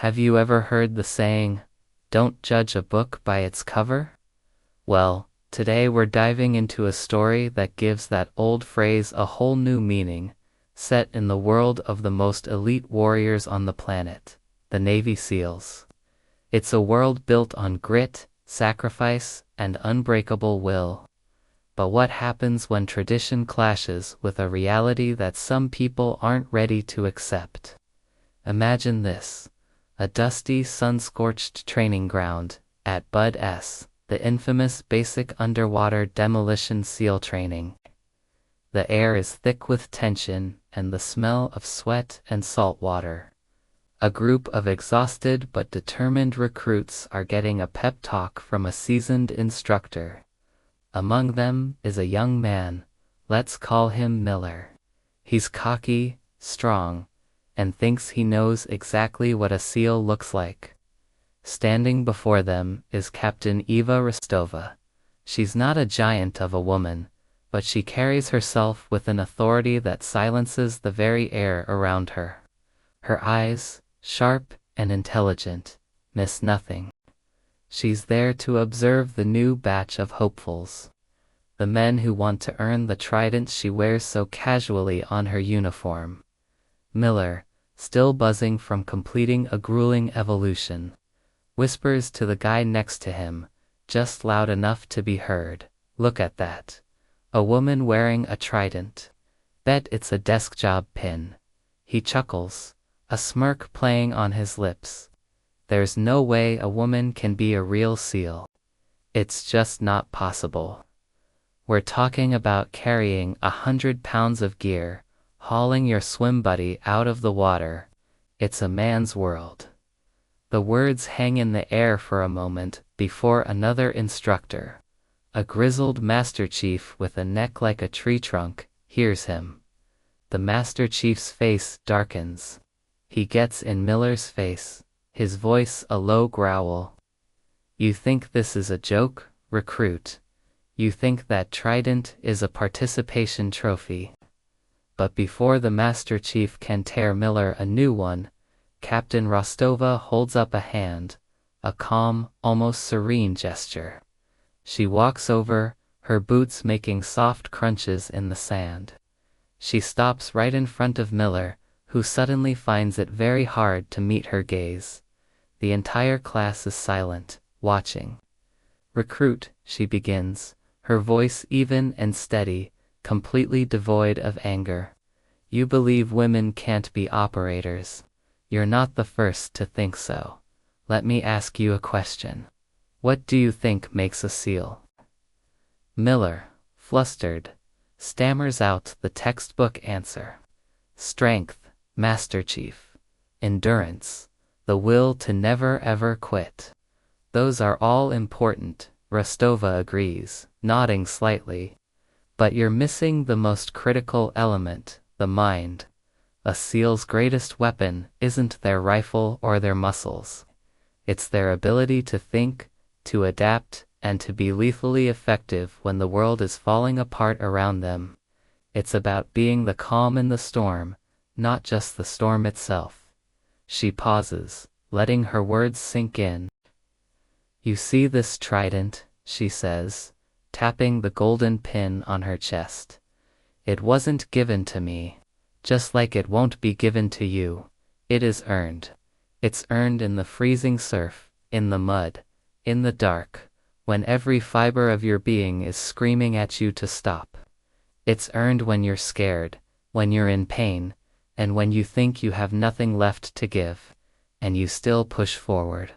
Have you ever heard the saying, "Don't judge a book by its cover"? Well, today we're diving into a story that gives that old phrase a whole new meaning, set in the world of the most elite warriors on the planet, the Navy SEALs. It's a world built on grit, sacrifice, and unbreakable will. But what happens when tradition clashes with a reality that some people aren't ready to accept? Imagine this. A dusty, sun-scorched training ground at Bud S, the infamous basic underwater demolition SEAL training. The air is thick with tension and the smell of sweat and salt water. A group of exhausted but determined recruits are getting a pep talk from a seasoned instructor. Among them is a young man, let's call him Miller. He's cocky, strong, and thinks he knows exactly what a SEAL looks like. Standing before them is Captain Eva Rostova. She's not a giant of a woman, but she carries herself with an authority that silences the very air around her. Her eyes, sharp and intelligent, miss nothing. She's there to observe the new batch of hopefuls, the men who want to earn the trident she wears so casually on her uniform. Miller, still buzzing from completing a grueling evolution, whispers to the guy next to him, just loud enough to be heard, "Look at that. A woman wearing a trident. Bet it's a desk job pin." He chuckles, a smirk playing on his lips. There's no way a woman can be a real SEAL. It's just not possible. We're talking about carrying 100 pounds of gear, hauling your swim buddy out of the water. It's a man's world. The words hang in the air for a moment before another instructor, a grizzled Master Chief with a neck like a tree trunk, hears him. The Master Chief's face darkens. He gets in Miller's face, his voice a low growl. "You think this is a joke, recruit? You think that trident is a participation trophy?" But before the Master Chief can tear Miller a new one, Captain Rostova holds up a hand, a calm, almost serene gesture. She walks over, her boots making soft crunches in the sand. She stops right in front of Miller, who suddenly finds it very hard to meet her gaze. The entire class is silent, watching. "Recruit," she begins, her voice even and steady, completely devoid of anger. "You believe women can't be operators. You're not the first to think so. Let me ask you a question. What do you think makes a SEAL?" Miller, flustered, stammers out the textbook answer. "Strength, Master Chief. Endurance. The will to never ever quit." "Those are all important," Rostova agrees, nodding slightly. "But you're missing the most critical element, the mind. A SEAL's greatest weapon isn't their rifle or their muscles. It's their ability to think, to adapt, and to be lethally effective when the world is falling apart around them. It's about being the calm in the storm, not just the storm itself." She pauses, letting her words sink in. "You see this trident," she says, tapping the golden pin on her chest. "It wasn't given to me. Just like it won't be given to you. It is earned. It's earned in the freezing surf, in the mud, in the dark, when every fiber of your being is screaming at you to stop. It's earned when you're scared, when you're in pain, and when you think you have nothing left to give, and you still push forward."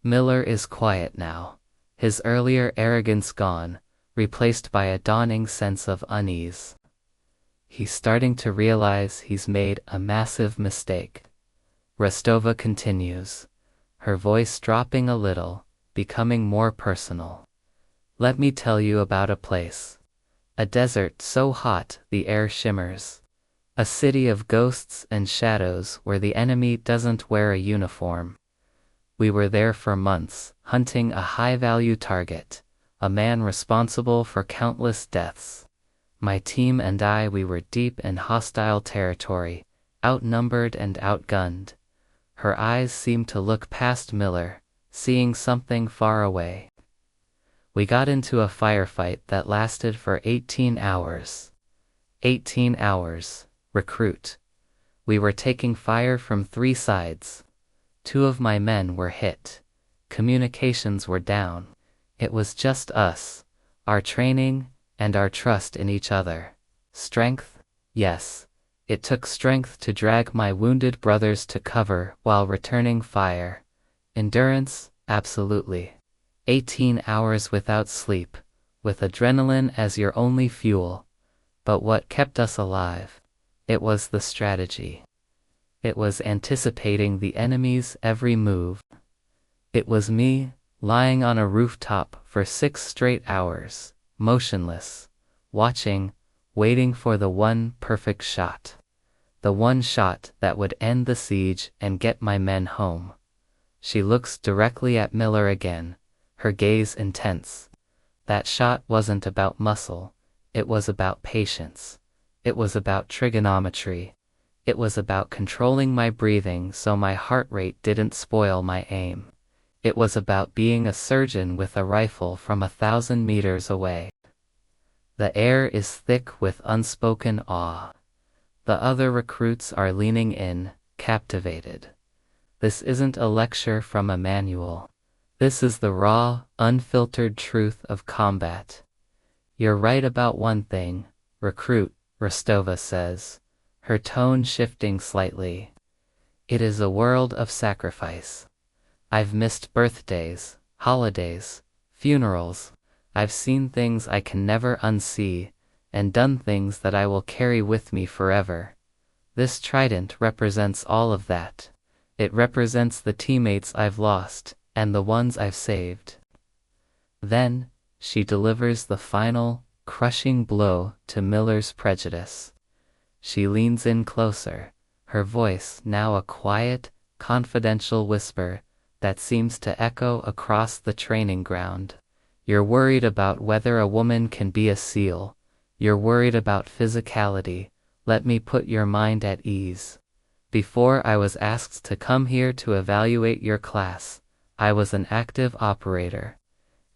Miller is quiet now, his earlier arrogance gone, replaced by a dawning sense of unease. He's starting to realize he's made a massive mistake. Rostova continues, her voice dropping a little, becoming more personal. "Let me tell you about a place. A desert so hot the air shimmers. A city of ghosts and shadows where the enemy doesn't wear a uniform. We were there for months, hunting a high-value target, a man responsible for countless deaths. My team and I, we were deep in hostile territory, outnumbered and outgunned." Her eyes seemed to look past Miller, seeing something far away. We got into a firefight that lasted for 18 hours. 18 hours, recruit. We were taking fire from 3 sides. 2 of my men were hit. Communications were down. It was just us, our training, and our trust in each other. Strength? Yes. It took strength to drag my wounded brothers to cover while returning fire. Endurance? Absolutely. 18 hours without sleep, with adrenaline as your only fuel. But what kept us alive? It was the strategy. It was anticipating the enemy's every move. It was me, lying on a rooftop for 6 straight hours, motionless, watching, waiting for the one perfect shot. The one shot that would end the siege and get my men home. She looks directly at Miller again, her gaze intense. That shot wasn't about muscle, it was about patience. It was about trigonometry. It was about controlling my breathing so my heart rate didn't spoil my aim. It was about being a surgeon with a rifle from 1,000 meters away. The air is thick with unspoken awe. The other recruits are leaning in, captivated. This isn't a lecture from a manual. This is the raw, unfiltered truth of combat. You're right about one thing, recruit, Rostova says, her tone shifting slightly. It is a world of sacrifice. I've missed birthdays, holidays, funerals. I've seen things I can never unsee, and done things that I will carry with me forever. This trident represents all of that. It represents the teammates I've lost, and the ones I've saved. Then, she delivers the final, crushing blow to Miller's prejudice. She leans in closer, her voice now a quiet, confidential whisper that seems to echo across the training ground. You're worried about whether a woman can be a SEAL. You're worried about physicality. Let me put your mind at ease. Before I was asked to come here to evaluate your class, I was an active operator.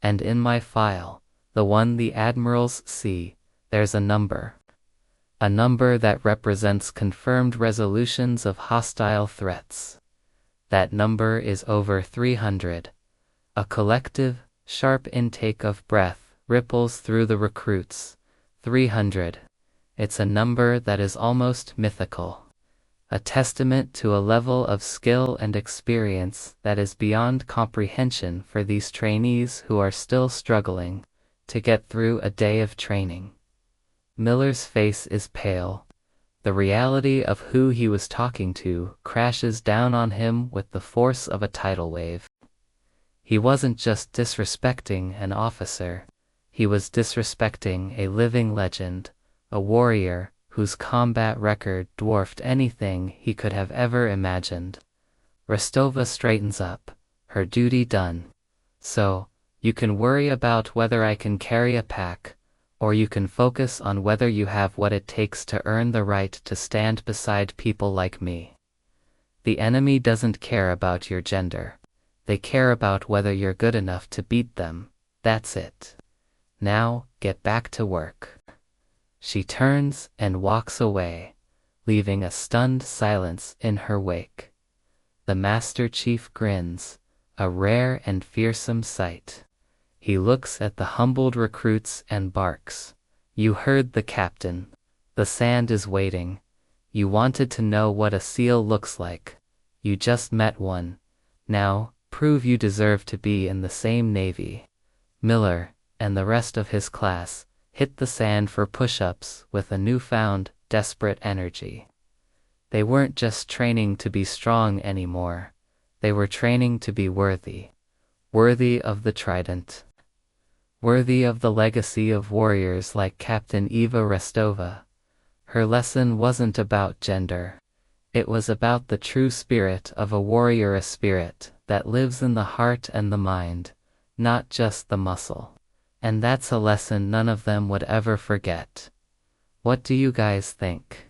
And in my file, the one the admirals see, there's a number. A number that represents confirmed resolutions of hostile threats. That number is over 300. A collective, sharp intake of breath ripples through the recruits. 300. It's a number that is almost mythical. A testament to a level of skill and experience that is beyond comprehension for these trainees who are still struggling to get through a day of training. Miller's face is pale. The reality of who he was talking to crashes down on him with the force of a tidal wave. He wasn't just disrespecting an officer, he was disrespecting a living legend, a warrior whose combat record dwarfed anything he could have ever imagined. Rostova straightens up, her duty done. So, you can worry about whether I can carry a pack, or you can focus on whether you have what it takes to earn the right to stand beside people like me. The enemy doesn't care about your gender. They care about whether you're good enough to beat them. That's it. Now, get back to work. She turns and walks away, leaving a stunned silence in her wake. The Master Chief grins, a rare and fearsome sight. He looks at the humbled recruits and barks. You heard the captain. The sand is waiting. You wanted to know what a SEAL looks like. You just met one. Now, prove you deserve to be in the same Navy. Miller, and the rest of his class, hit the sand for push-ups with a newfound, desperate energy. They weren't just training to be strong anymore. They were training to be worthy. Worthy of the trident. Worthy of the legacy of warriors like Captain Eva Rostova. Her lesson wasn't about gender. It was about the true spirit of a warrior, a spirit that lives in the heart and the mind, not just the muscle. And that's a lesson none of them would ever forget. What do you guys think?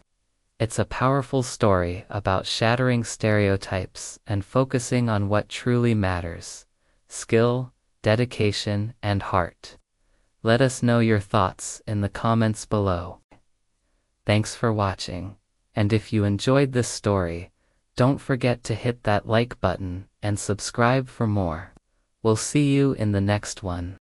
It's a powerful story about shattering stereotypes and focusing on what truly matters: skill, dedication, and heart. Let us know your thoughts in the comments below. Thanks for watching, and if you enjoyed this story, don't forget to hit that like button and subscribe for more. We'll see you in the next one.